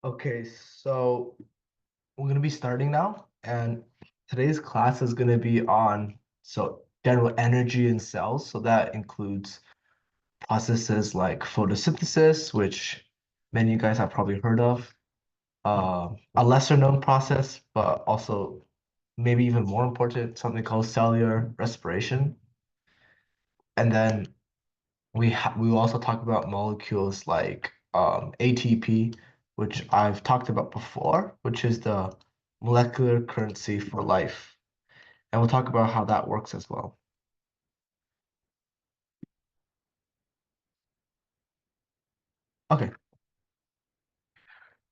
Okay, so we're gonna be starting now, and today's class is gonna be on general energy in cells. So that includes processes like photosynthesis, which many of you guys have probably heard of. A lesser known process, but also maybe even more important, something called cellular respiration. And then we will also talk about molecules like ATP, which I've talked about before, which is the molecular currency for life. And we'll talk about how that works as well. Okay,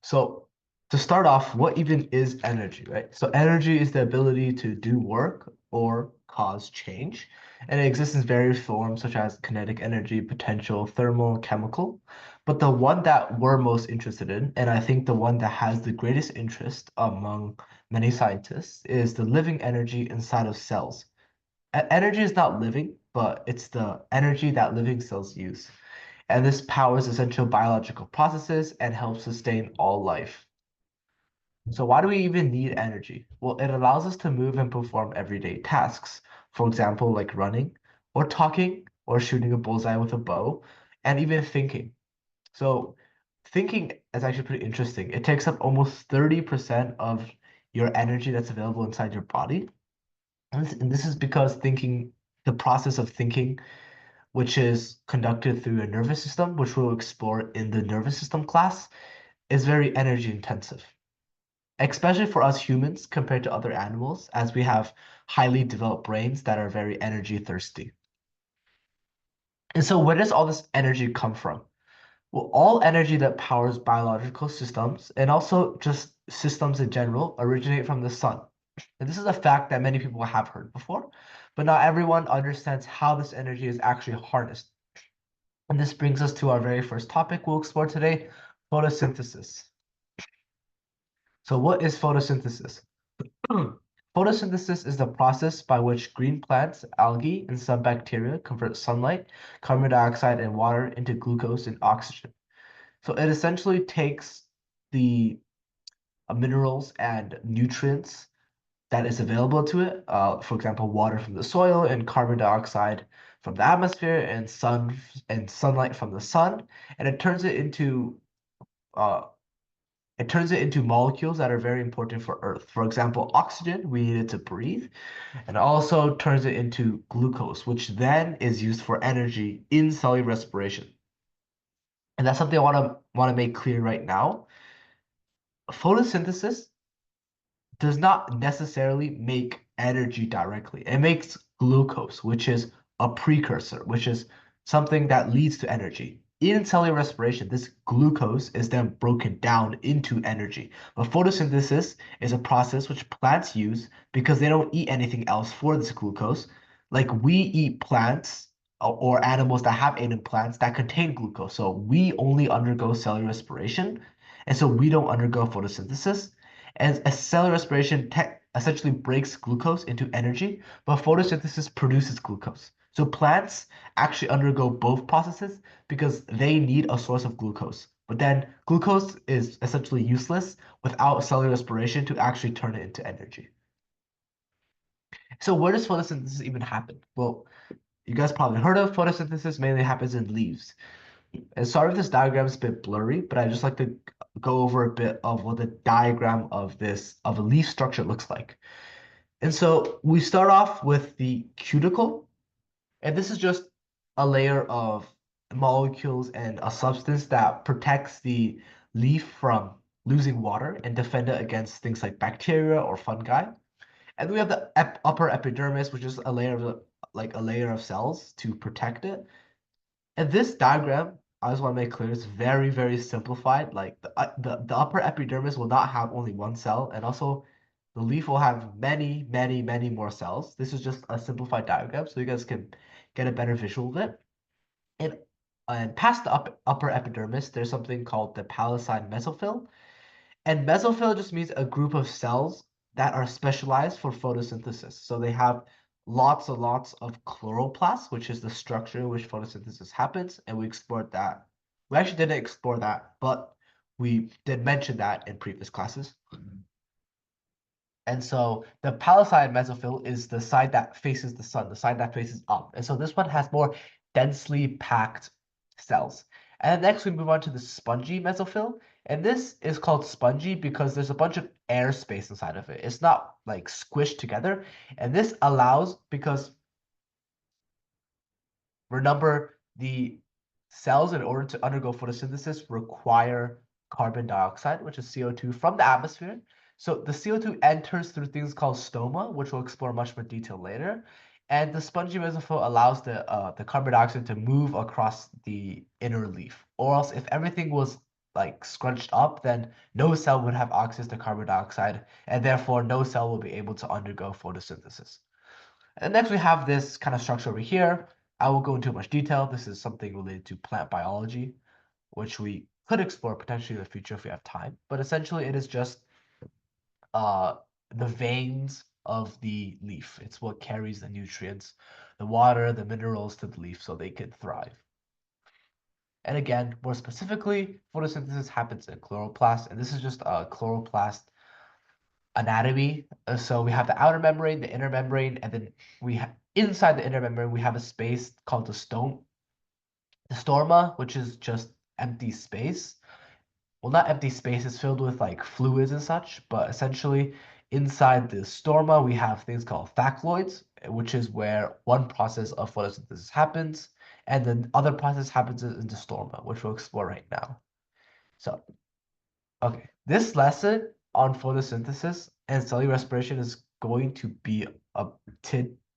so to start off, what even is energy, right? So energy is the ability to do work or cause change. And it exists in various forms such as kinetic energy, potential, thermal, chemical. But the one that we're most interested in, and I think the one that has the greatest interest among many scientists, is the living energy inside of cells. Energy is not living, but it's the energy that living cells use. And this powers essential biological processes and helps sustain all life. So why do we even need energy? Well, it allows us to move and perform everyday tasks. For example, like running or talking or shooting a bullseye with a bow and even thinking. So thinking is actually pretty interesting. It takes up almost 30% of your energy that's available inside your body. And this is because the process of thinking, which is conducted through a nervous system, which we'll explore in the nervous system class, is very energy intensive, especially for us humans compared to other animals, as we have highly developed brains that are very energy thirsty. And so, where does all this energy come from? Well, all energy that powers biological systems and also just systems in general originate from the sun. And this is a fact that many people have heard before, but not everyone understands how this energy is actually harnessed. And this brings us to our very first topic we'll explore today, photosynthesis. So what is photosynthesis? Photosynthesis is the process by which green plants, algae, and some bacteria convert sunlight, carbon dioxide, and water into glucose and oxygen. So it essentially takes the minerals and nutrients that is available to it, for example, water from the soil and carbon dioxide from the atmosphere and sunlight from the sun, and uh, it turns it into molecules that are very important for Earth. For example, oxygen, we need it to breathe, and also turns it into glucose, which then is used for energy in cellular respiration. And that's something I want to make clear right now. Photosynthesis does not necessarily make energy directly. It makes glucose, which is a precursor, which is something that leads to energy. In cellular respiration, this glucose is then broken down into energy. But photosynthesis is a process which plants use because they don't eat anything else for this glucose. Like we eat plants or animals that have eaten plants that contain glucose. So we only undergo cellular respiration, and so we don't undergo photosynthesis. And a cellular respiration essentially breaks glucose into energy, but photosynthesis produces glucose. So plants actually undergo both processes because they need a source of glucose. But then glucose is essentially useless without cellular respiration to actually turn it into energy. So where does photosynthesis even happen? Well, you guys probably heard of photosynthesis mainly happens in leaves. And sorry if this diagram is a bit blurry, but I just like to go over a bit of what the diagram of a leaf structure looks like. And so we start off with the cuticle, and this is just a layer of molecules and a substance that protects the leaf from losing water and defend it against things like bacteria or fungi. And then we have the upper epidermis, which is a layer of cells to protect it. And this diagram, I just want to make clear, is very, very simplified. Like the upper epidermis will not have only one cell, and also the leaf will have many, many, many more cells. This is just a simplified diagram, so you guys can get a better visual of it. And, and past the upper epidermis, there's something called the palisade mesophyll. And mesophyll just means a group of cells that are specialized for photosynthesis. So they have lots and lots of chloroplasts, which is the structure in which photosynthesis happens. And we explored that. We actually didn't explore that, but We did mention that in previous classes. And so the palisade mesophyll is the side that faces the sun, the side that faces up. And so this one has more densely packed cells. And then next we move on to the spongy mesophyll. And this is called spongy because there's a bunch of air space inside of it. It's not like squished together. And this allows, because remember, the cells, in order to undergo photosynthesis, require carbon dioxide, which is CO2, from the atmosphere. So the CO2 enters through things called stoma, which we'll explore much more detail later. And the spongy mesophyll allows the carbon dioxide to move across the inner leaf. Or else, if everything was like scrunched up, then no cell would have access to carbon dioxide, and therefore no cell will be able to undergo photosynthesis. And next we have this kind of structure over here. I won't go into much detail. This is something related to plant biology, which we could explore potentially in the future if we have time. But essentially, it is just uh, the veins of the leaf. It's what carries the nutrients, the water, the minerals to the leaf so they can thrive. And again, more specifically, photosynthesis happens in chloroplast, and this is just a chloroplast anatomy. So we have the outer membrane, the inner membrane, and then we have inside the inner membrane, we have a space called the stoma, which is just empty space. Well, not empty space, it's filled with like fluids and such, but essentially inside the stoma, we have things called thacloids, which is where one process of photosynthesis happens, and then other process happens in the stoma, which we'll explore right now. So okay, this lesson on photosynthesis and cellular respiration is going to be a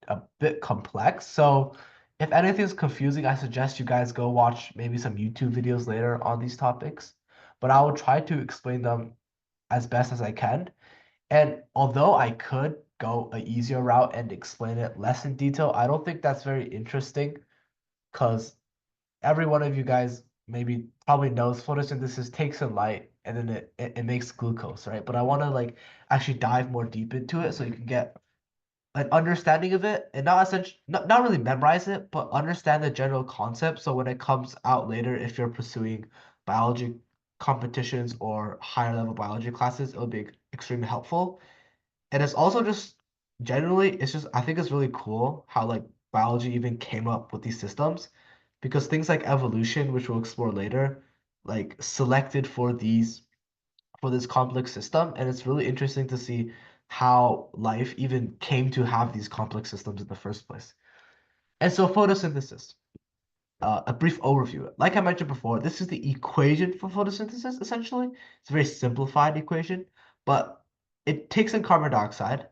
a bit complex. So if anything's confusing, I suggest you guys go watch maybe some YouTube videos later on these topics. But I will try to explain them as best as I can. And although I could go an easier route and explain it less in detail, I don't think that's very interesting because every one of you guys maybe probably knows photosynthesis takes in light and then it makes glucose, right? But I want to like actually dive more deep into it so you can get an understanding of it and not really memorize it, but understand the general concept. So when it comes out later, if you're pursuing biology competitions or higher level biology classes, it'll be extremely helpful. And it's also just generally, it's just I think it's really cool how like biology even came up with these systems because things like evolution, which we'll explore later, like selected for this complex system. And it's really interesting to see how life even came to have these complex systems in the first place. And so photosynthesis, a brief overview. Like I mentioned before, this is the equation for photosynthesis, essentially. It's a very simplified equation, but it takes in carbon dioxide,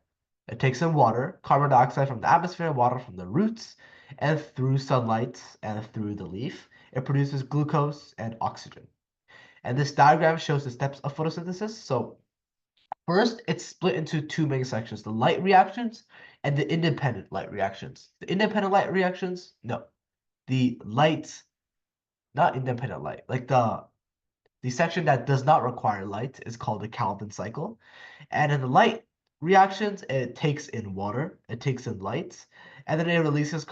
it takes in water, carbon dioxide from the atmosphere, water from the roots, and through sunlight and through the leaf, it produces glucose and oxygen. And this diagram shows the steps of photosynthesis. So first, it's split into two main sections, the light reactions and the independent light reactions. The independent light reactions, no, the light, not independent light, like the section that does not require light is called the Calvin cycle. And in the light reactions, it takes in water, it takes in light, and then it releases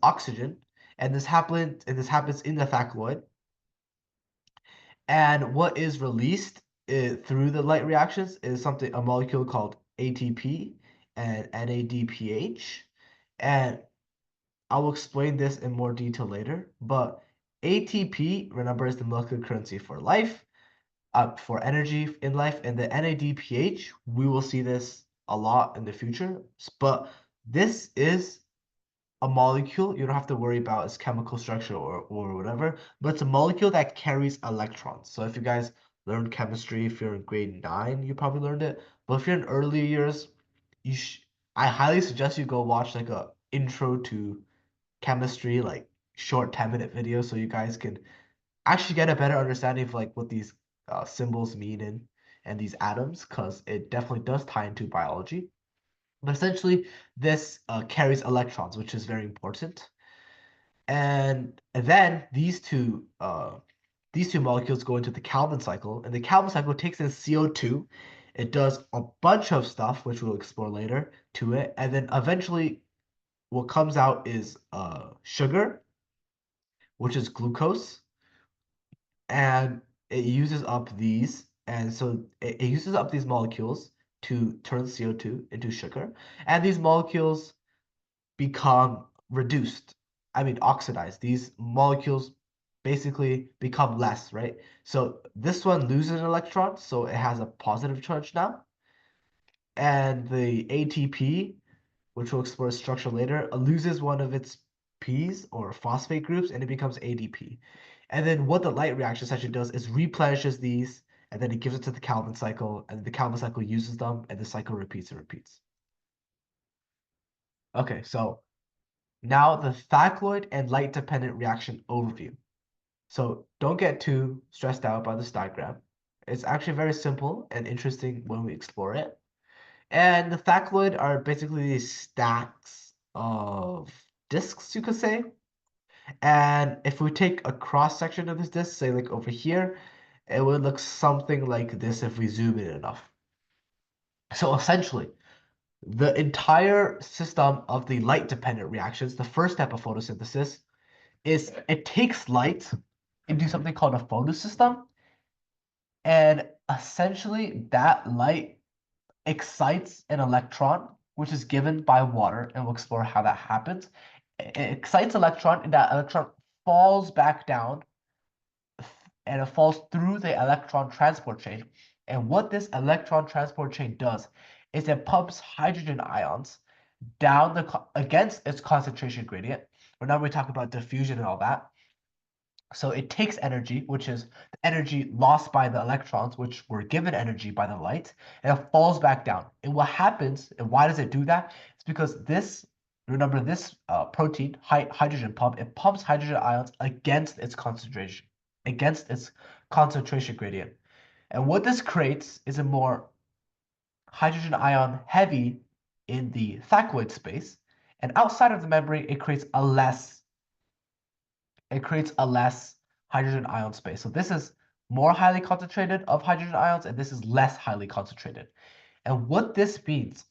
oxygen. And this happens in the thacloid. And what is released through the light reactions is a molecule called ATP and NADPH. And I will explain this in more detail later. But ATP, remember, is the molecular currency for life, for energy in life. And the NADPH, we will see this a lot in the future. But this is a molecule, you don't have to worry about its chemical structure or whatever, but it's a molecule that carries electrons. So if you guys learned chemistry, if you're in grade 9, you probably learned it. But if you're in early years, you sh I highly suggest you go watch like a intro to chemistry, like short 10-minute video so you guys can actually get a better understanding of like what these symbols mean and these atoms, because it definitely does tie into biology. But essentially, this carries electrons, which is very important. And then these two molecules go into the Calvin cycle, and the Calvin cycle takes in CO2. It does a bunch of stuff, which we'll explore later, to it, and then eventually, what comes out is sugar, which is glucose, and it uses up these, and so it uses up these molecules to turn CO2 into sugar, and these molecules become reduced. I mean, oxidized. These molecules basically become less, right? So this one loses an electron, so it has a positive charge now. And the ATP, which we'll explore structure later, loses one of its P's or phosphate groups and it becomes ADP. And then what the light reaction essentially does is replenishes these and then it gives it to the Calvin cycle and the Calvin cycle uses them and the cycle repeats and repeats. Okay, so now the thyroid and light dependent reaction overview. So don't get too stressed out by this diagram. It's actually very simple and interesting when we explore it. And the thyroid are basically these stacks of disks, you could say. And if we take a cross section of this disk, say like over here, it would look something like this if we zoom in enough. So essentially, the entire system of the light-dependent reactions, the first step of photosynthesis, is it takes light into something called a photosystem, and essentially that light excites an electron, which is given by water, and we'll explore how that happens. It excites electron, and that electron falls back down, and it falls through the electron transport chain. And what this electron transport chain does is it pumps hydrogen ions down against its concentration gradient. Remember we talked about diffusion and all that. So it takes energy, which is the energy lost by the electrons, which were given energy by the light, and it falls back down. And what happens, and why does it do that? It's because this, remember this protein, hydrogen pump, it pumps hydrogen ions against its concentration gradient. And what this creates is a more hydrogen ion heavy in the thyroid space, and outside of the membrane, it creates a less hydrogen ion space. So this is more highly concentrated of hydrogen ions, and this is less highly concentrated. And what this means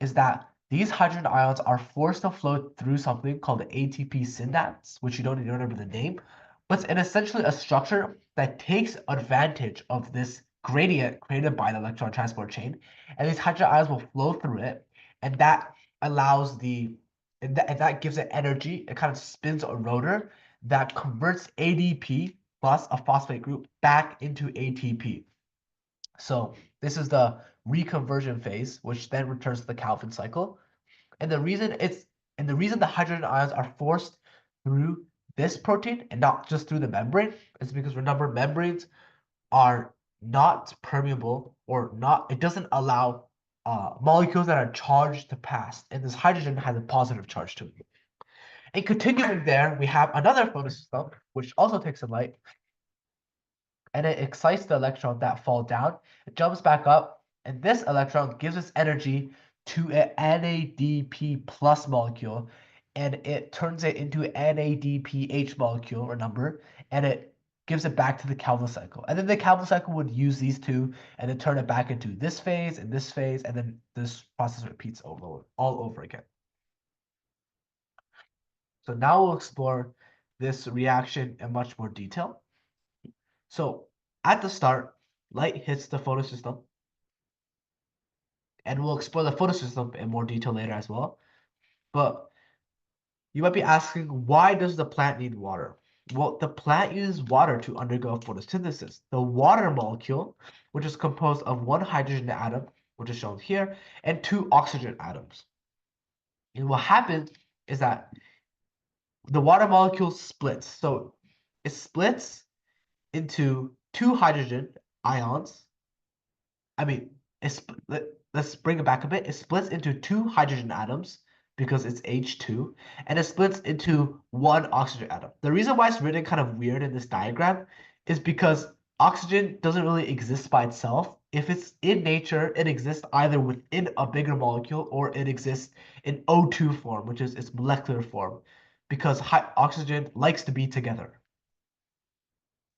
is that these hydrogen ions are forced to flow through something called the ATP synapse, which you don't need to remember the name, but it's essentially a structure that takes advantage of this gradient created by the electron transport chain, and these hydrogen ions will flow through it, and that allows and that gives it energy. It kind of spins a rotor that converts ADP plus a phosphate group back into ATP. So this is the reconversion phase, which then returns to the Calvin cycle. And the reason the hydrogen ions are forced through this protein and not just through the membrane is because remember membranes are not permeable or not. It doesn't allow molecules that are charged to pass, and this hydrogen has a positive charge to it. And continuing there, we have another photosystem, which also takes some light, and it excites the electron that fall down. It jumps back up, and this electron gives its energy to an NADP plus molecule, and it turns it into an NADPH molecule or number, and it gives it back to the Calvin cycle. And then the Calvin cycle would use these two and then turn it back into this phase and this phase, and then this process repeats all over again. So now we'll explore this reaction in much more detail. So at the start, light hits the photosystem, and we'll explore the photosystem in more detail later as well. But you might be asking, why does the plant need water? Well, the plant uses water to undergo photosynthesis. The water molecule, which is composed of one hydrogen atom, which is shown here, and two oxygen atoms. And what happens is that the water molecule splits. So it splits into two hydrogen ions. I mean, let's bring it back a bit. It splits into two hydrogen atoms because it's H2, and it splits into one oxygen atom. The reason why it's written kind of weird in this diagram is because oxygen doesn't really exist by itself. If it's in nature, it exists either within a bigger molecule or it exists in O2 form, which is its molecular form, because oxygen likes to be together.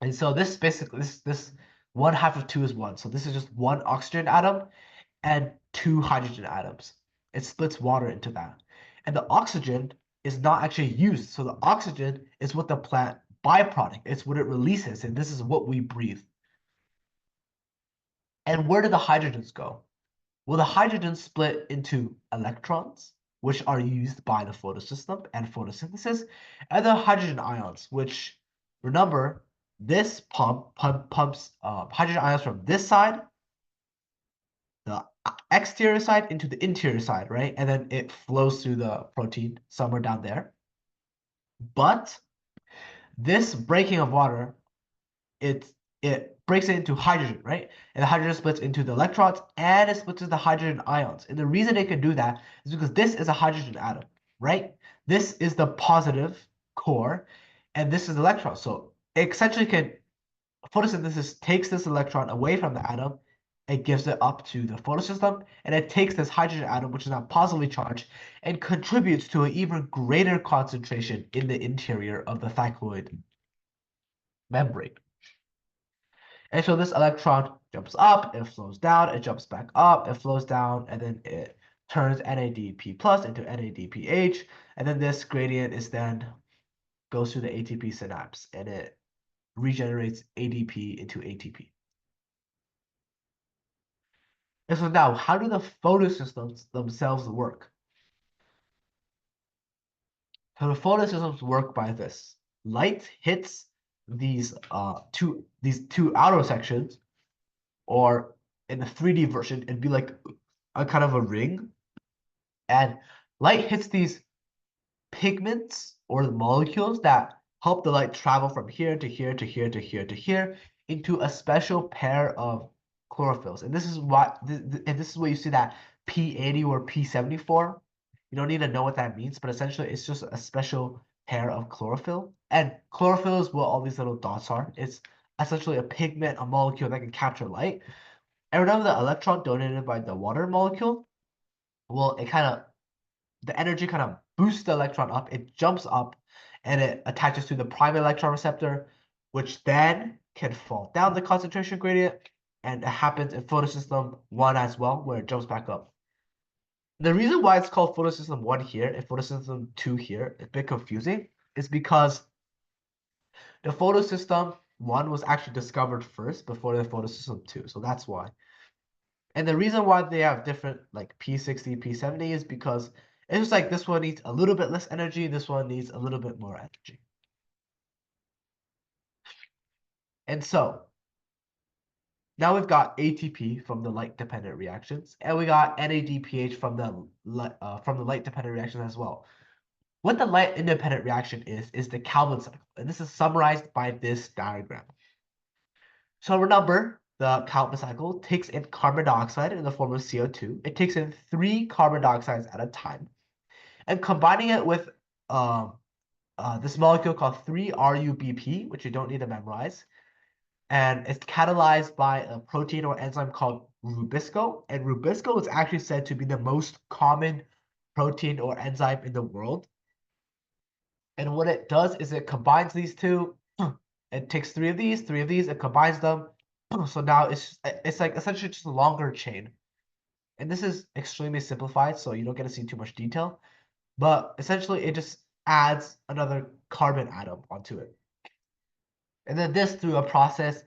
And so this basically this 1/2 of 2 is 1. So this is just one oxygen atom and two hydrogen atoms. It splits water into that. And the oxygen is not actually used. So the oxygen is what the plant byproduct. It's what it releases, and this is what we breathe. And where do the hydrogens go? Well, the hydrogens split into electrons, which are used by the photosystem and photosynthesis, and the hydrogen ions, which, remember, this pumps hydrogen ions from this side, the exterior side, into the interior side, right? And then it flows through the protein somewhere down there. But this breaking of water, it it breaks it into hydrogen, right? And the hydrogen splits into the electrons and it splits into the hydrogen ions. And the reason it can do that is because this is a hydrogen atom, right? This is the positive core and this is the electron. So it essentially can photosynthesis takes this electron away from the atom, it gives it up to the photosystem, and it takes this hydrogen atom, which is now positively charged, and contributes to an even greater concentration in the interior of the thylakoid membrane. And so this electron jumps up, it flows down, it jumps back up, it flows down, and then it turns NADP plus into NADPH, and then this gradient is then goes through the ATP synapse, and it regenerates ADP into ATP. And so now, how do the photosystems themselves work? So the photosystems work by this. Light hits these two outer sections, or in the 3D version, it'd be like a kind of a ring. And light hits these pigments or the molecules that help the light travel from here to here to here to here to here into a special pair of chlorophylls. And this is what and this is where you see that P80 or P74. You don't need to know what that means, but essentially it's just a special pair of chlorophyll. And chlorophyll is what all these little dots are. It's essentially a pigment, a molecule that can capture light. And remember the electron donated by the water molecule? Well, the energy kind of boosts the electron up, it jumps up, and it attaches to the prime electron receptor, which then can fall down the concentration gradient, and it happens in photosystem 1 as well, where it jumps back up. The reason why it's called photosystem 1 here and photosystem 2 here, it's a bit confusing, is because the photosystem 1 was actually discovered first before the photosystem 2, so that's why. And the reason why they have different like P60, P70 is because it's just like this one needs a little bit less energy, this one needs a little bit more energy. And so now we've got ATP from the light-dependent reactions, and we got NADPH from the light-dependent reactions as well. What the light-independent reaction is the Calvin cycle, and this is summarized by this diagram. So remember, the Calvin cycle takes in carbon dioxide in the form of CO2. It takes in 3 carbon dioxides at a time, and combining it with this molecule called 3-RUBP, which you don't need to memorize, and it's catalyzed by a protein or enzyme called rubisco. And rubisco is actually said to be the most common protein or enzyme in the world. And what it does is it combines these two. It takes three of these, it combines them. So now it's like essentially just a longer chain. And this is extremely simplified, so you don't get to see too much detail. But essentially, it just adds another carbon atom onto it. And then this, through a process,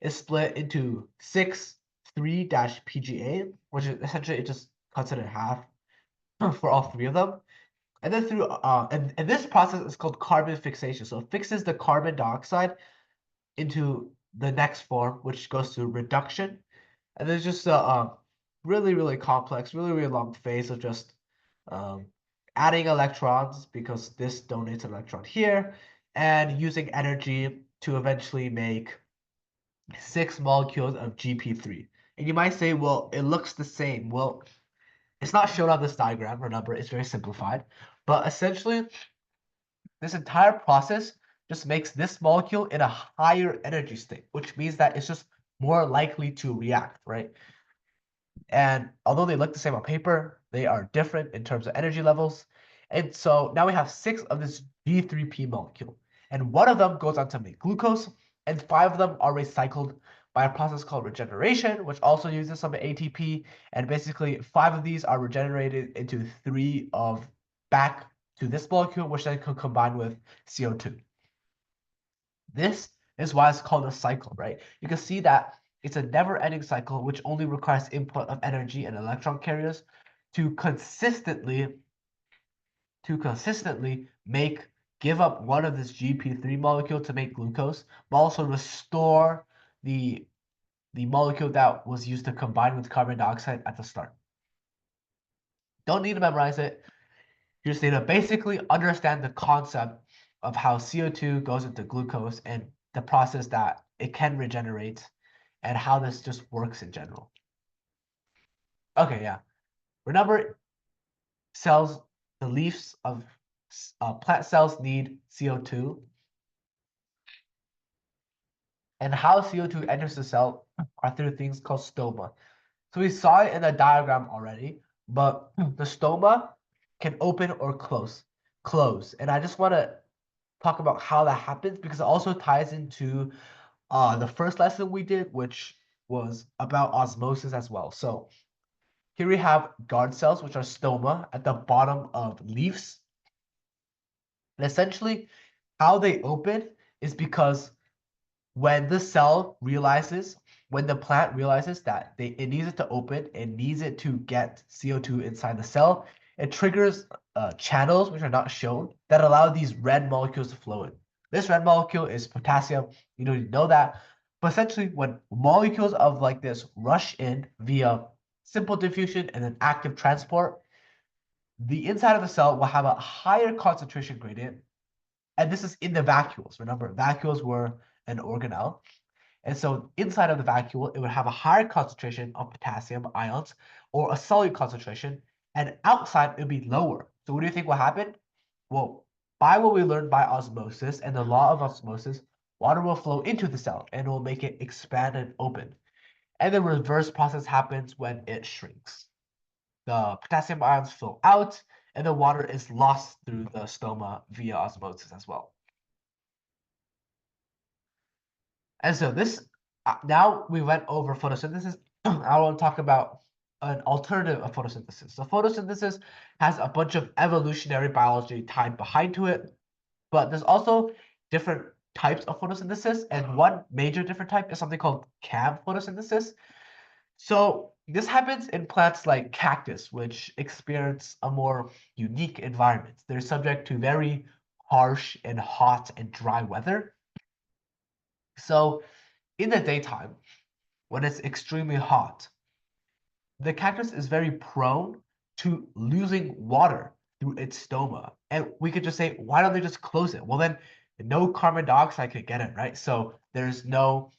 is split into 6,3-PGA, which is essentially it just cuts it in half for all 3 of them. And then through and this process is called carbon fixation. So it fixes the carbon dioxide into the next form, which goes through reduction. And there's just a really, really complex, really, really long phase of just adding electrons, because this donates an electron here, and using energy to eventually make 6 molecules of GP3. And you might say, well, it looks the same. Well, it's not shown on this diagram, remember, it's very simplified. But essentially, this entire process just makes this molecule in a higher energy state, which means that it's just more likely to react, right? And although they look the same on paper, they are different in terms of energy levels. And so now we have 6 of this G3P molecule. And 1 of them goes on to make glucose, and 5 of them are recycled by a process called regeneration, which also uses some ATP. And basically, 5 of these are regenerated into 3 of back to this molecule, which then could combine with CO2. This is why it's called a cycle, right? You can see that It's a never-ending cycle which only requires input of energy and electron carriers to consistently make give up one of this GP3 molecule to make glucose, but also restore the molecule that was used to combine with carbon dioxide at the start. Don't need to memorize it. You just need to basically understand the concept of how CO2 goes into glucose and the process that it can regenerate and how this just works in general. Okay, yeah. Remember, cells, the leaves of plant cells need CO2, and how CO2 enters the cell are through things called stoma. So we saw it in the diagram already, but the stoma can open or close. And I just want to talk about how that happens because it also ties into the first lesson we did, which was about osmosis as well. So here we have guard cells, which are stoma at the bottom of leaves. And essentially, how they open is because when when the plant realizes that it needs it to open, it needs it to get CO2 inside the cell, it triggers channels, which are not shown, that allow these red molecules to flow in. This red molecule is potassium. You don't need to know that. But essentially, when molecules of like this rush in via simple diffusion and then active transport, the inside of the cell will have a higher concentration gradient. And this is in the vacuoles. Remember, vacuoles were an organelle. And so inside of the vacuole, it would have a higher concentration of potassium ions or a solid concentration, and outside it would be lower. So what do you think will happen? Well, by what we learned by osmosis and the law of osmosis, water will flow into the cell and it will make it expand and open. And the reverse process happens when it shrinks. The potassium ions flow out and the water is lost through the stoma via osmosis as well. And so this, now we went over photosynthesis. I want to talk about an alternative of photosynthesis. So photosynthesis has a bunch of evolutionary biology tied behind to it, but there's also different types of photosynthesis, and one major different type is something called cam photosynthesis. So this happens in plants like cactus, which experience a more unique environment. They're subject to very harsh and hot and dry weather. So in the daytime, when it's extremely hot, the cactus is very prone to losing water through its stoma. And we could just say, why don't they just close it? Well, then no carbon dioxide can get in, right? So there's no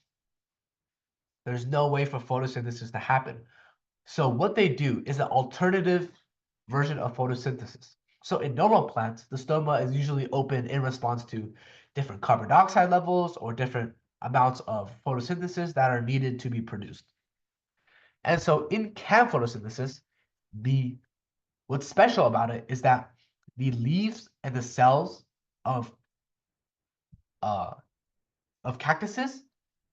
way for photosynthesis to happen. So what they do is an alternative version of photosynthesis. So in normal plants, the stoma is usually open in response to different carbon dioxide levels or different amounts of photosynthesis that are needed to be produced. And so in cam photosynthesis, the what's special about it is that the leaves and the cells of uh of cactuses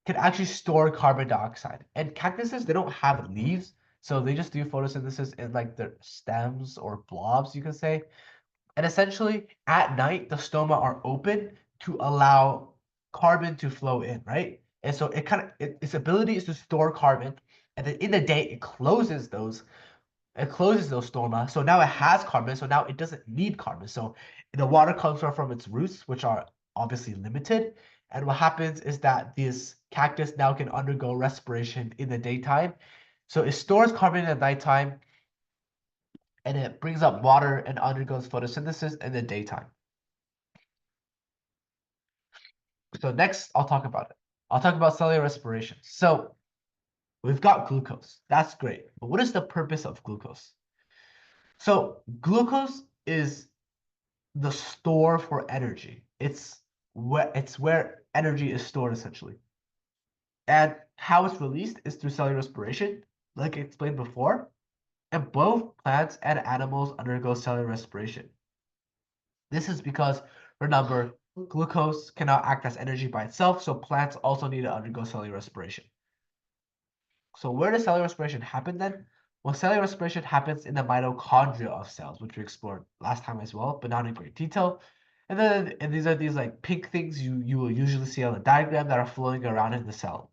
can actually store carbon dioxide. And cactuses, they don't have leaves, so they just do photosynthesis in like their stems or blobs, you can say. And essentially, at night, the stoma are open to allow carbon to flow in, right? And so its ability is to store carbon, and then in the day it closes those stoma. So now it has carbon, so now it doesn't need carbon. So the water comes from its roots, which are obviously limited. And what happens is that this cactus now can undergo respiration in the daytime. So it stores carbon in the nighttime, and it brings up water and undergoes photosynthesis in the daytime. So next, I'll talk about it. I'll talk about cellular respiration. So we've got glucose. That's great. But what is the purpose of glucose? So glucose is the store for energy. It's where energy is stored essentially. And how it's released is through cellular respiration, like I explained before. And both plants and animals undergo cellular respiration. This is because, remember, glucose cannot act as energy by itself, so plants also need to undergo cellular respiration. So where does cellular respiration happen then? Well, cellular respiration happens in the mitochondria of cells, which we explored last time as well, but not in great detail. And these are these like pink things you will usually see on the diagram that are flowing around in the cell.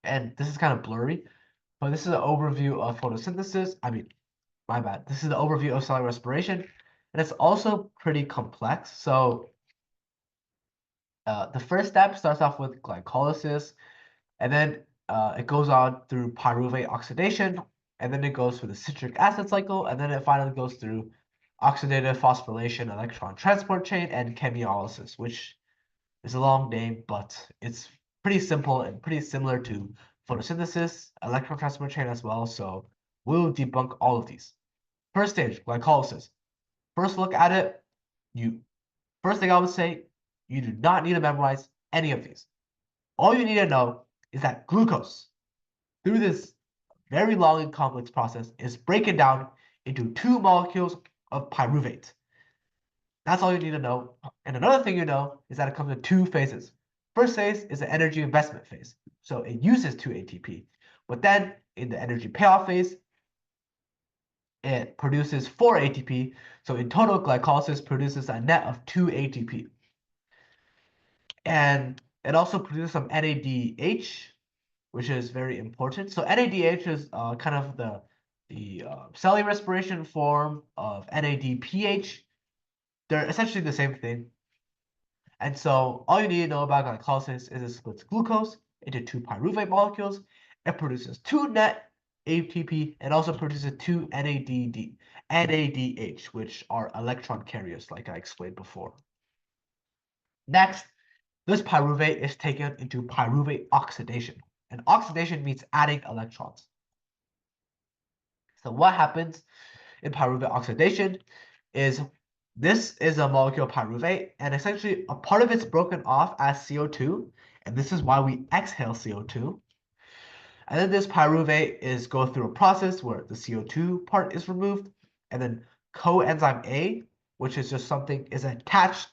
And this is kind of blurry, but this is an overview of photosynthesis. I mean, my bad. This is the overview of cellular respiration, and it's also pretty complex. So the first step starts off with glycolysis, and then it goes on through pyruvate oxidation, and then it goes through the citric acid cycle, and then it finally goes through oxidative phosphorylation, electron transport chain, and chemiolysis, which is a long name, but it's pretty simple and pretty similar to photosynthesis, electron transport chain as well. So we'll debunk all of these. First stage, glycolysis. First look at it, you first thing I would say, you do not need to memorize any of these. All you need to know is that glucose, through this very long and complex process, is broken down into two molecules of pyruvate. That's all you need to know. And another thing you know is that it comes in two phases. First phase is the energy investment phase. So it uses 2 ATP. But then in the energy payoff phase, it produces 4 ATP. So in total, glycolysis produces a net of 2 ATP. And it also produces some NADH, which is very important. So NADH is kind of the cellular respiration form of NADPH. They're essentially the same thing. And so all you need to know about glycolysis is it splits glucose into two pyruvate molecules. It produces two net ATP and also produces two NADH, which are electron carriers, like I explained before. Next, this pyruvate is taken into pyruvate oxidation. And oxidation means adding electrons. So what happens in pyruvate oxidation is this is a molecule of pyruvate, and essentially a part of it's broken off as CO2, and this is why we exhale CO2. And then this pyruvate is go through a process where the CO2 part is removed, and then coenzyme A, which is just something, is attached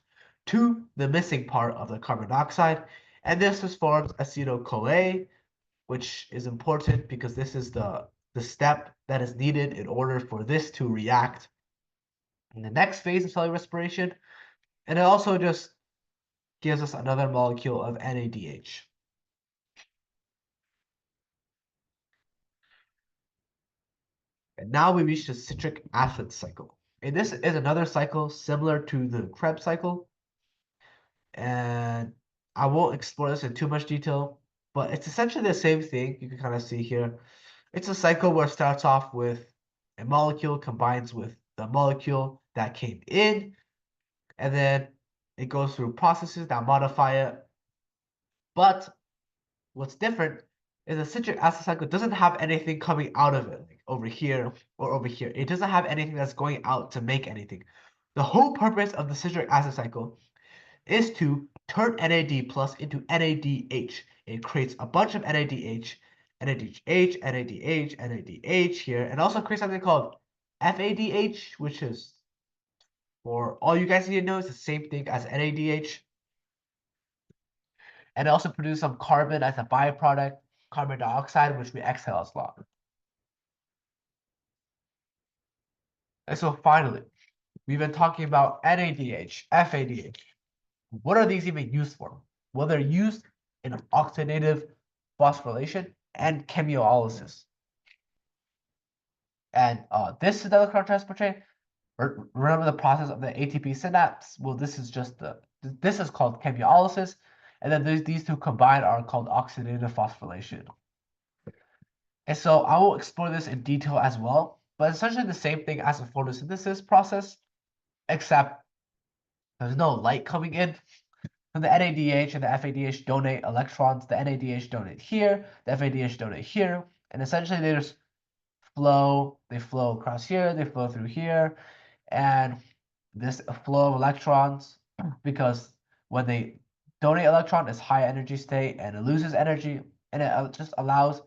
to the missing part of the carbon dioxide, and this just forms acetyl-CoA, which is important because this is the step that is needed in order for this to react in the next phase of cellular respiration. And it also just gives us another molecule of NADH. And now we reach the citric acid cycle. And this is another cycle similar to the Krebs cycle. And I won't explore this in too much detail, but it's essentially the same thing. You can kind of see here. It's a cycle where it starts off with a molecule combines with the molecule that came in, and then it goes through processes that modify it. But what's different is the citric acid cycle doesn't have anything coming out of it, like over here or over here. It doesn't have anything that's going out to make anything. The whole purpose of the citric acid cycle is to turn NAD plus into NADH. It creates a bunch of NADH, NADH, NADH, NADH here, and also creates something called FADH, which is, for all you guys need to know, is the same thing as NADH. And it also produces some carbon as a byproduct, carbon dioxide, which we exhale as well. And so finally, we've been talking about NADH, FADH. What are these even used for? Well, they're used in oxidative phosphorylation and chemiolysis. And this is the electron transport chain. Remember the process of the ATP synapse? Well, this is called chemiolysis. And then these two combined are called oxidative phosphorylation. And so I will explore this in detail as well, but essentially the same thing as a photosynthesis process, except there's no light coming in. So the NADH and the FADH donate electrons. The NADH donate here, the FADH donate here, and essentially they just flow. They flow across here, they flow through here, and this flow of electrons, because when they donate electron, it's high energy state and it loses energy, and it just allows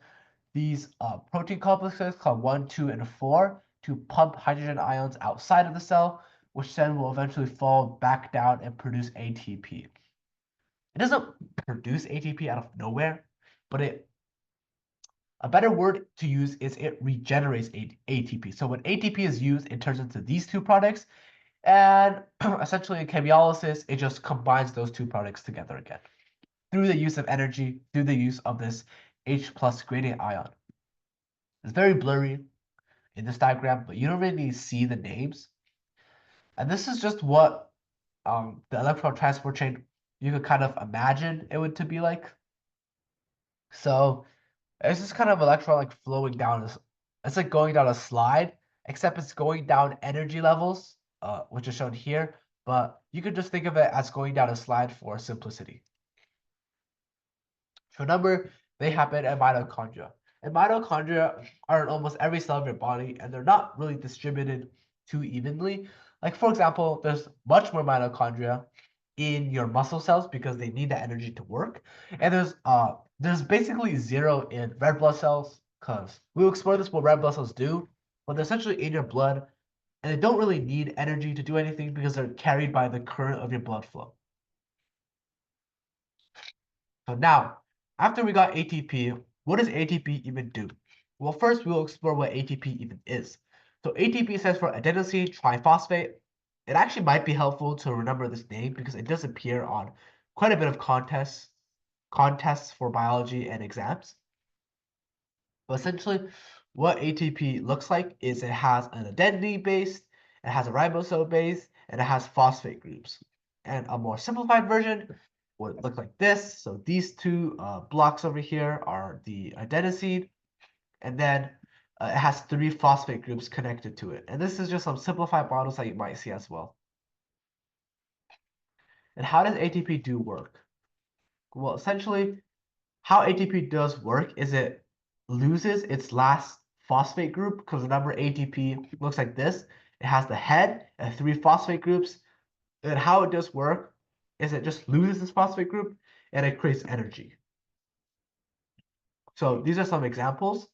these protein complexes called 1, 2, and 4 to pump hydrogen ions outside of the cell, which then will eventually fall back down and produce ATP. It doesn't produce ATP out of nowhere, but a better word to use is it regenerates ATP. So when ATP is used, it turns into these two products, and essentially in chemiolysis, it just combines those two products together again through the use of energy, through the use of this H plus gradient ion. It's very blurry in this diagram, but you don't really see the names. And this is just what the electron transport chain you could kind of imagine it would to be like. So it's just kind of electron like flowing down. It's like going down a slide, except it's going down energy levels, which is shown here. But you could just think of it as going down a slide for simplicity. So remember, they happen in mitochondria. And mitochondria are in almost every cell of your body, and they're not really distributed too evenly. Like for example, there's much more mitochondria in your muscle cells because they need that energy to work. And there's basically zero in red blood cells, because we'll explore this what red blood cells do, but they're essentially in your blood, and they don't really need energy to do anything because they're carried by the current of your blood flow. So now, after we got ATP, what does ATP even do? Well, first we'll explore what ATP even is. So ATP stands for adenosine triphosphate. It actually might be helpful to remember this name because it does appear on quite a bit of contests for biology and exams. But essentially, what ATP looks like is it has an adenine base, it has a ribosome base, and it has phosphate groups. And a more simplified version would look like this. So these two blocks over here are the adenosine, and then it has three phosphate groups connected to it. And this is just some simplified models that you might see as well. And how does ATP do work? Well, essentially, how ATP does work is it loses its last phosphate group because remember ATP looks like this. It has the head and three phosphate groups. And how it does work is it just loses this phosphate group and it creates energy. So these are some examples.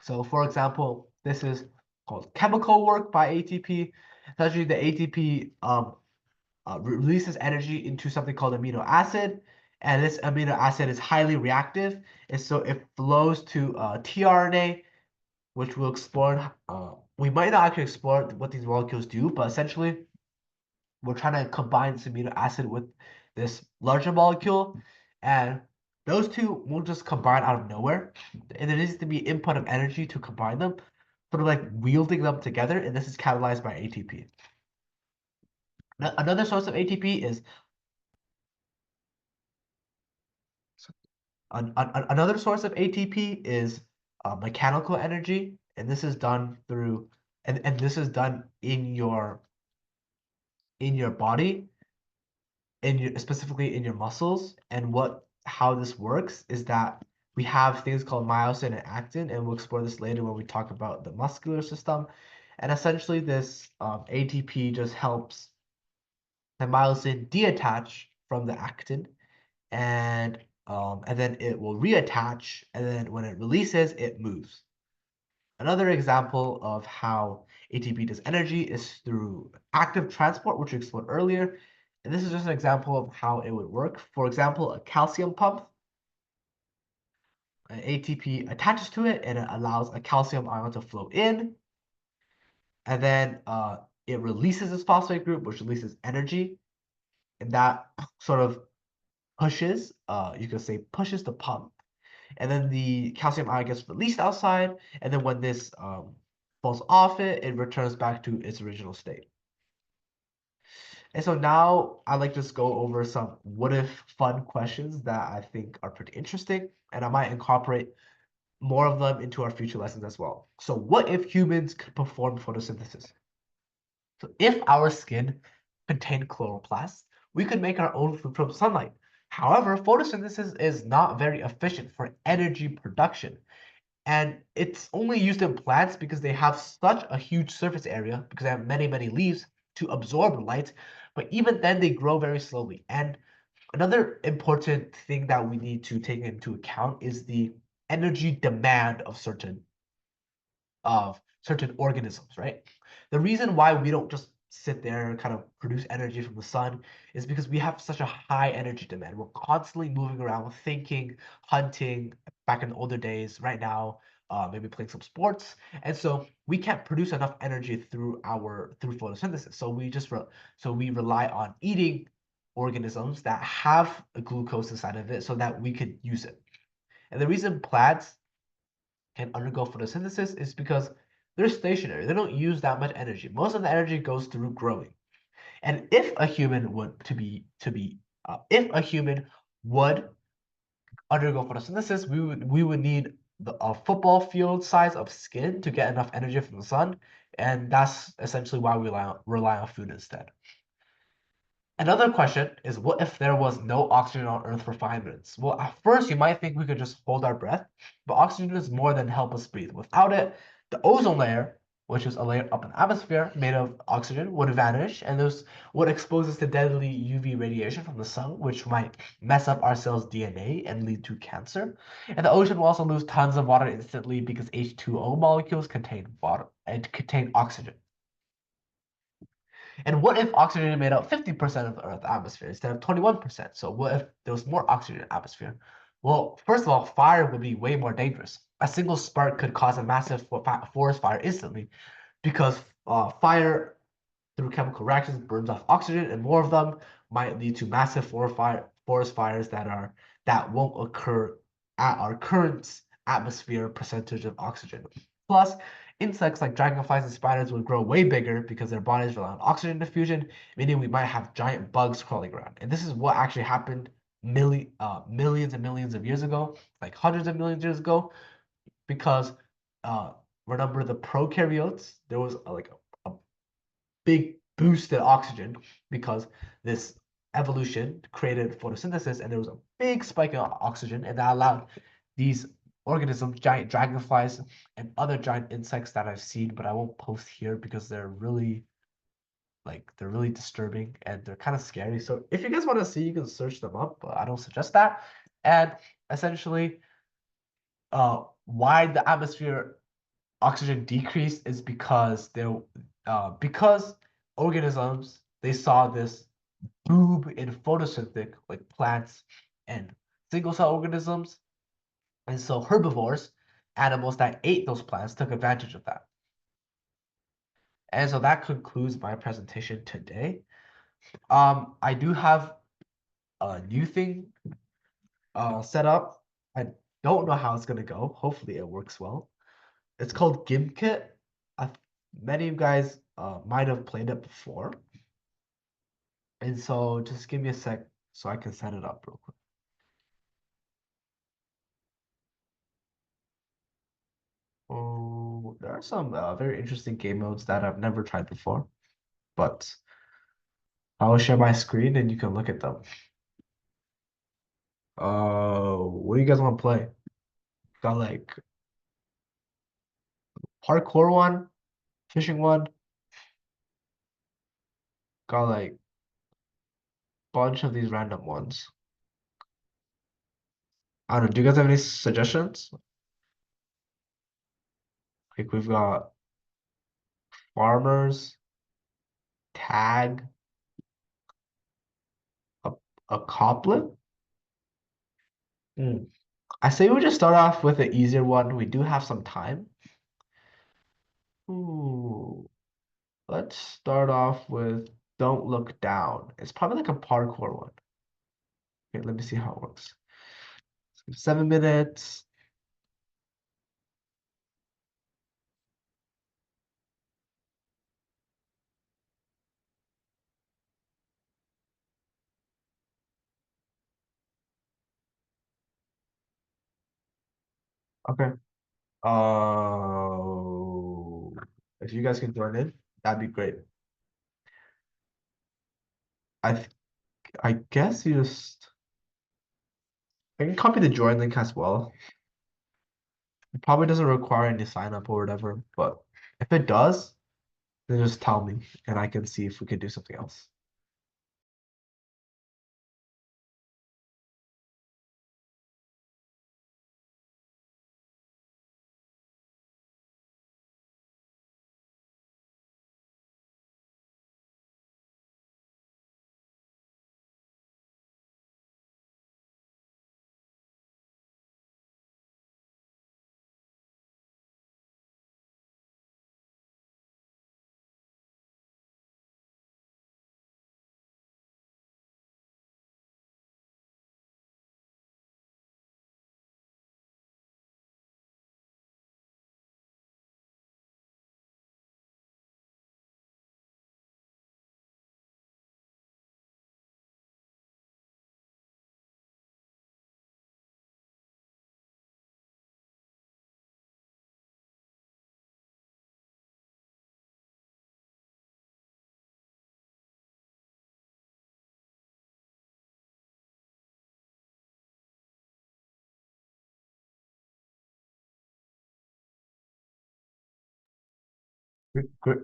So for example, this is called chemical work by ATP. Essentially, the ATP releases energy into something called amino acid, and this amino acid is highly reactive, and so it flows to tRNA, which we'll explore. We might not actually explore what these molecules do, but essentially, we're trying to combine this amino acid with this larger molecule, and those two won't just combine out of nowhere, and there needs to be input of energy to combine them, sort of like wielding them together, and this is catalyzed by ATP. Another source of ATP is another source of ATP is mechanical energy, and this is done through and this is done in your body, specifically in your muscles. And how this works is that we have things called myosin and actin, and we'll explore this later when we talk about the muscular system. And essentially, this ATP just helps the myosin detach from the actin, and then it will reattach, and then when it releases, it moves. Another example of how ATP does energy is through active transport, which we explored earlier. And this is just an example of how it would work. For example, a calcium pump. An ATP attaches to it, and it allows a calcium ion to flow in. And then it releases this phosphate group, which releases energy. And that sort of pushes, you could say, pushes the pump. And then the calcium ion gets released outside, and then when this falls off it, it returns back to its original state. And so now I'd like to just go over some what if fun questions that I think are pretty interesting, and I might incorporate more of them into our future lessons as well. So what if humans could perform photosynthesis? So if our skin contained chloroplasts, we could make our own food from sunlight. However, photosynthesis is not very efficient for energy production. And it's only used in plants because they have such a huge surface area, because they have many, many leaves to absorb light. But even then, they grow very slowly. And another important thing that we need to take into account is the energy demand of certain organisms, right? The reason why we don't just sit there and kind of produce energy from the sun is because we have such a high energy demand. We're constantly moving around, thinking, hunting, back in the older days, right now, maybe playing some sports. And so we can't produce enough energy through photosynthesis. So we rely on eating organisms that have a glucose inside of it so that we could use it. And the reason plants can undergo photosynthesis is because they're stationary. They don't use that much energy. Most of the energy goes through growing. And if a human if a human would undergo photosynthesis, we would need a football field size of skin to get enough energy from the sun, and that's essentially why we rely on food instead. Another question is, what if there was no oxygen on Earth for 5 minutes? Well, at first you might think we could just hold our breath, but oxygen is more than help us breathe. Without it, the ozone layer, which is a layer up in the atmosphere made of oxygen, would vanish, and this would expose us to deadly UV radiation from the sun, which might mess up our cells' DNA and lead to cancer. And the ocean will also lose tons of water instantly because H2O molecules contain water and contain oxygen. And what if oxygen made up 50% of the Earth's atmosphere instead of 21%? So what if there was more oxygen in the atmosphere? Well, first of all, fire would be way more dangerous. A single spark could cause a massive forest fire instantly because fire through chemical reactions burns off oxygen, and more of them might lead to massive forest fires that won't occur at our current atmosphere percentage of oxygen. Plus, insects like dragonflies and spiders would grow way bigger because their bodies rely on oxygen diffusion, meaning we might have giant bugs crawling around. And this is what actually happened millions and millions of years ago, like hundreds of millions of years ago, because uh, remember the prokaryotes, there was a big boost in oxygen because this evolution created photosynthesis, and there was a big spike in oxygen, and that allowed these organisms, giant dragonflies, and other giant insects that I've seen, but I won't post here because they're really disturbing and they're kind of scary. So if you guys want to see, you can search them up, but I don't suggest that. And essentially, why the atmosphere oxygen decreased is because organisms they saw this boom in photosynthetic like plants and single cell organisms, and so herbivores, animals that ate those plants, took advantage of that. And so that concludes my presentation today. I do have a new thing set up. I don't know how it's gonna go. Hopefully it works well. It's called GimKit. I, Many of you guys might have played it before. And so just give me a sec so I can set it up real quick. Oh, there are some very interesting game modes that I've never tried before, but I will share my screen and you can look at them. What do you guys want to play? Got like parkour one, fishing one, got like bunch of these random ones. I don't know. Do you guys have any suggestions? Like we've got farmers, tag, a, a couplet. Hmm. I say we just start off with an easier one. We do have some time. Ooh, let's start off with Don't Look Down. It's probably like a parkour one. Okay, let me see how it works. 7 minutes. Okay. Oh, if you guys can join in, that'd be great. I th I guess you just I can copy the join link as well. It probably doesn't require any sign up or whatever, but if it does, then just tell me and I can see if we can do something else.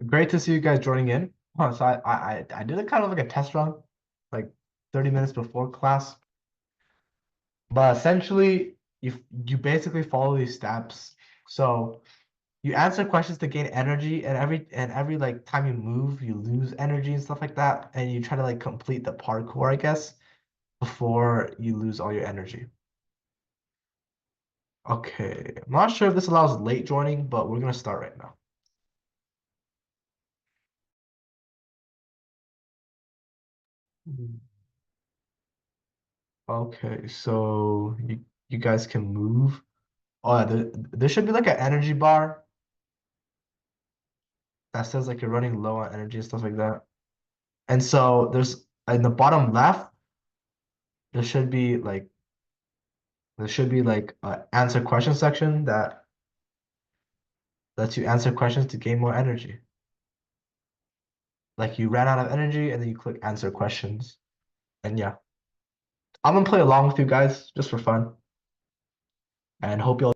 Great to see you guys joining in. So I did a kind of like a test run, like 30 minutes before class. But essentially, you basically follow these steps. So you answer questions to gain energy, and every like time you move, you lose energy and stuff like that. And you try to like complete the parkour, I guess, before you lose all your energy. Okay, I'm not sure if this allows late joining, but we're gonna start right now. Mhm. Okay, so you guys can move. Oh, yeah, there should be like an energy bar that says like you're running low on energy and stuff like that. And so there's in the bottom left, there should be like a answer question section that lets you answer questions to gain more energy. Like you ran out of energy and then you click answer questions. And yeah, I'm gonna play along with you guys just for fun and hope you'll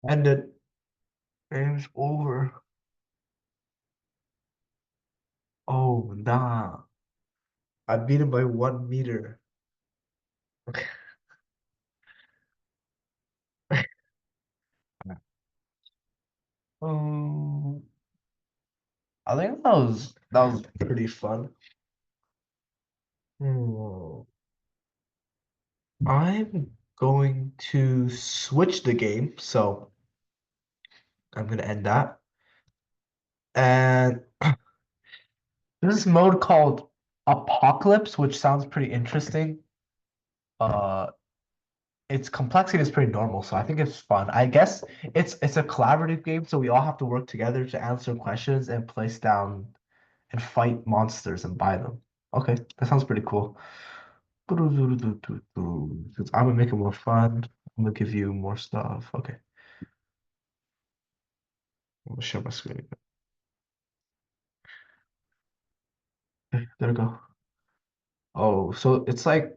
And the game's over. Oh, nah. I beat him by 1 meter. Um, I think that was pretty fun. Hmm. I'm going to switch the game, so I'm gonna end that. And there's this mode called Apocalypse, which sounds pretty interesting. Uh, its complexity is pretty normal, so I think it's fun. I guess it's a collaborative game, so we all have to work together to answer questions and place down and fight monsters and buy them. Okay, that sounds pretty cool. Since I'm gonna make it more fun, I'm gonna give you more stuff. Okay, I'm gonna share my screen. Okay, there we go. Oh, so it's like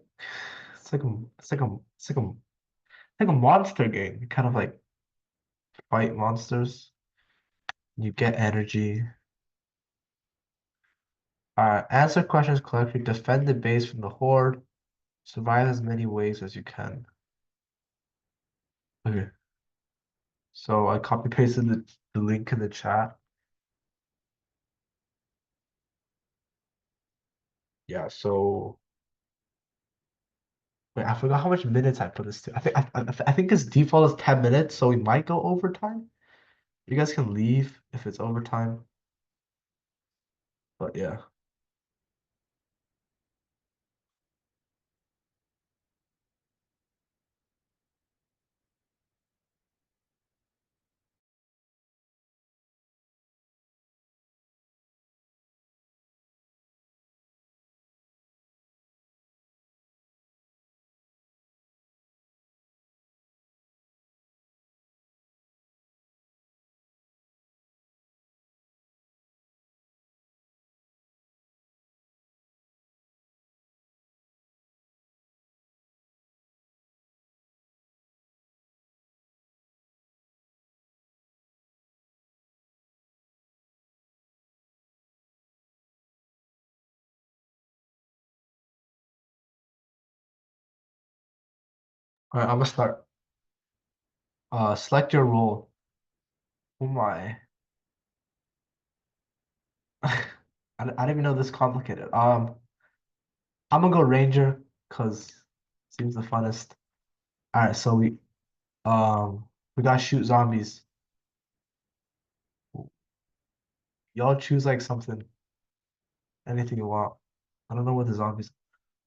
a monster game. You kind of like fight monsters. You get energy. Answer questions correctly. Defend the base from the horde. Survive as many ways as you can. Okay. So I copy pasted the link in the chat. Yeah, so wait, I forgot how much minutes I put this to. I think his default is 10 minutes, so we might go overtime. You guys can leave if it's overtime. But yeah. All right, I'm gonna start. Select your role. Oh my. I didn't even know this complicated. I'm gonna go Ranger because seems the funnest. All right, so we gotta shoot zombies. Y'all choose like something, anything you want. I don't know what the zombies.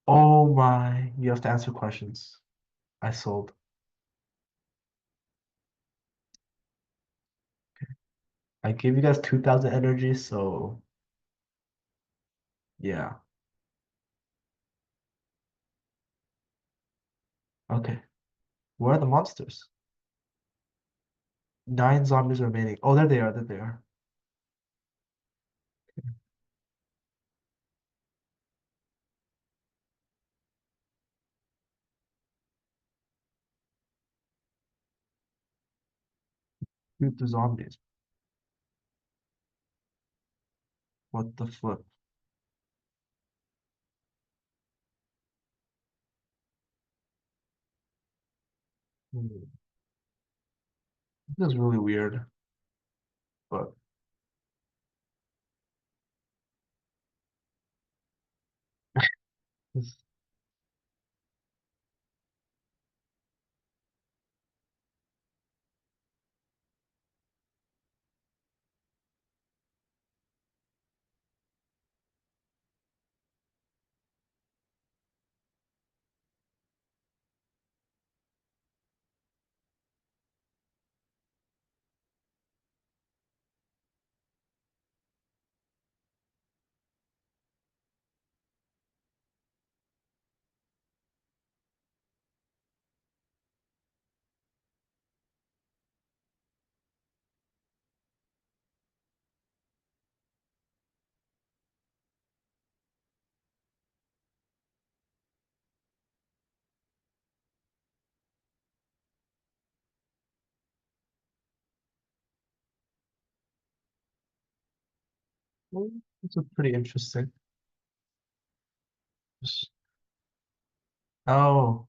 Oh my, you have to answer questions. I sold. I gave you guys 2,000 energy, so yeah. Okay. Where are the monsters? 9 zombies remaining. Oh, there they are. There they are. Shoot the zombies. What the flip? Hmm. This is really weird, but this, It's a pretty interesting. Oh,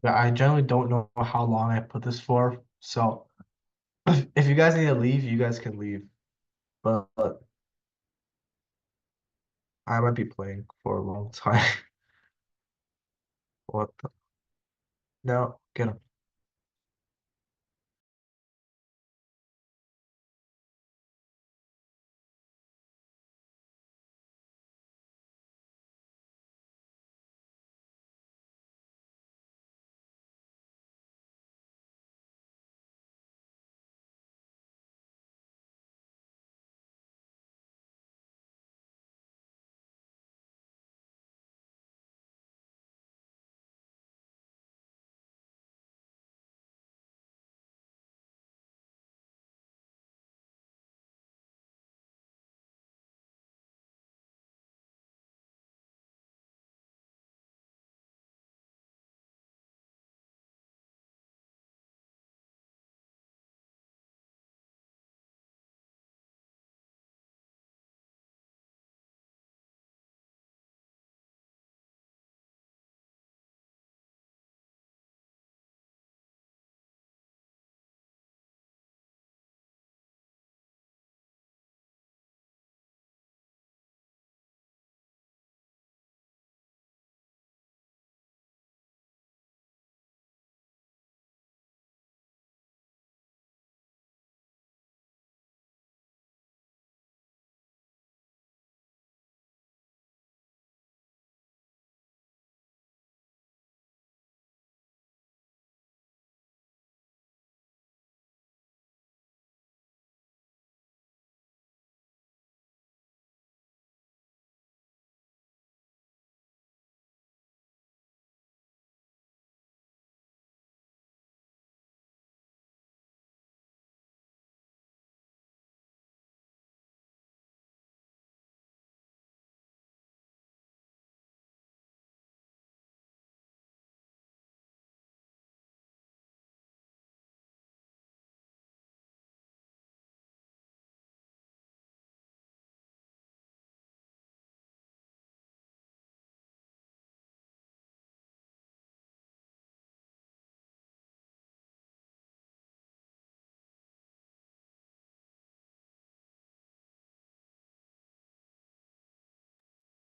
yeah, I generally don't know how long I put this for. So if you guys need to leave, you guys can leave. But I might be playing for a long time. What the? No, get him.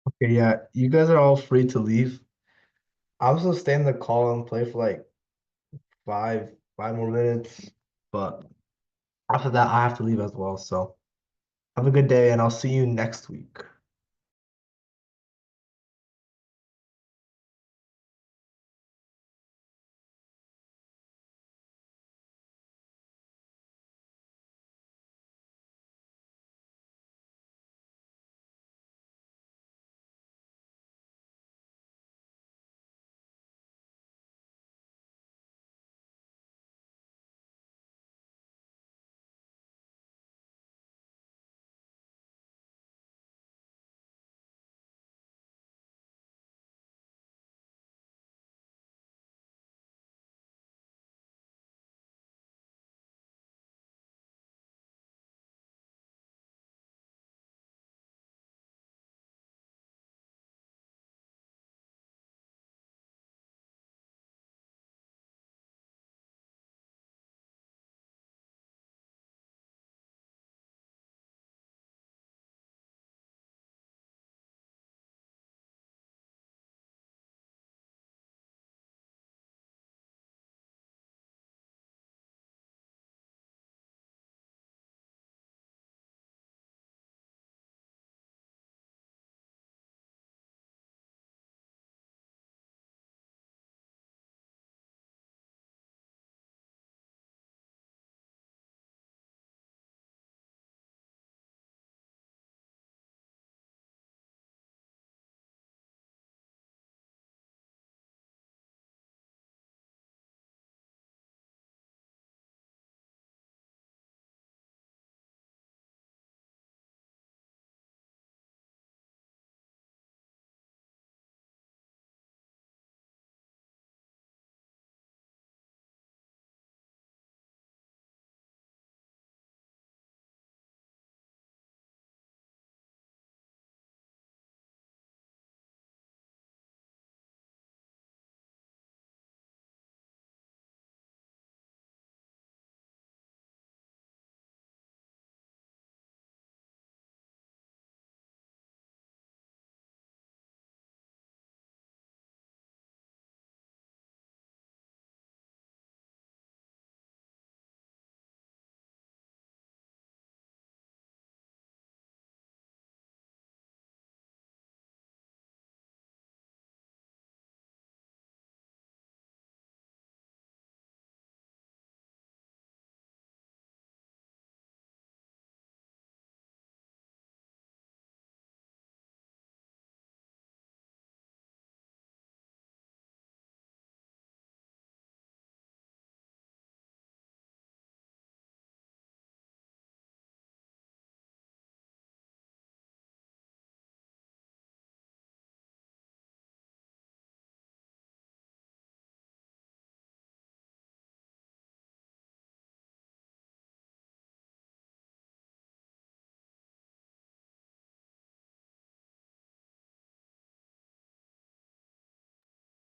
Okay, yeah, you guys are all free to leave. I'm still stay in the call and play for like five more minutes. But after that, I have to leave as well. So have a good day, and I'll see you next week.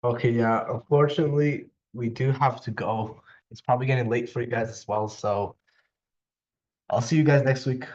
Okay, yeah. Unfortunately, we do have to go. It's probably getting late for you guys as well. So I'll see you guys next week.